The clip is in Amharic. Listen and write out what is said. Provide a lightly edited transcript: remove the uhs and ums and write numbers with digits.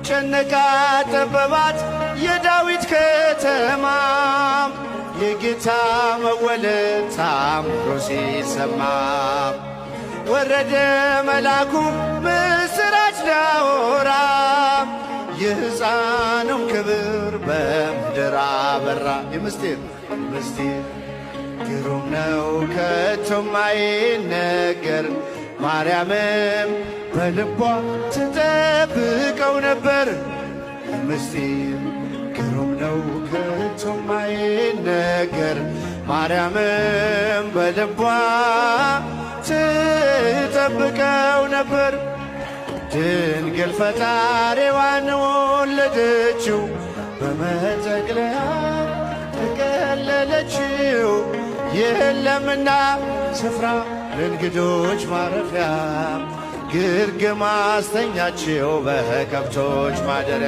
ጨነቃ ጠበባት የዳዊት ከተማ የጌታ መወለድ ታምሮ ሲሰማ ወረደ መልአኩ ምስራች ሊያወራ የሕፃኑም ክብር በምድር አበራ። የምስጢር ግሩም ነው ከቶም አይነገር ማርያምም በልቧ ትጠብቀው ነበር። ምስጢር ግሩም ነው ከቶም አይነገር ማርያምም በልቧ ትጠብቀው ነበር። ድንግል ፈጣሪዋን ወለደችው በመጠቅለያ ተቀለለችው። የለምና ስፍራ ለእንግዶች ማረፊያ ግርግም አስተኛችው በከብቶች ማደሪያ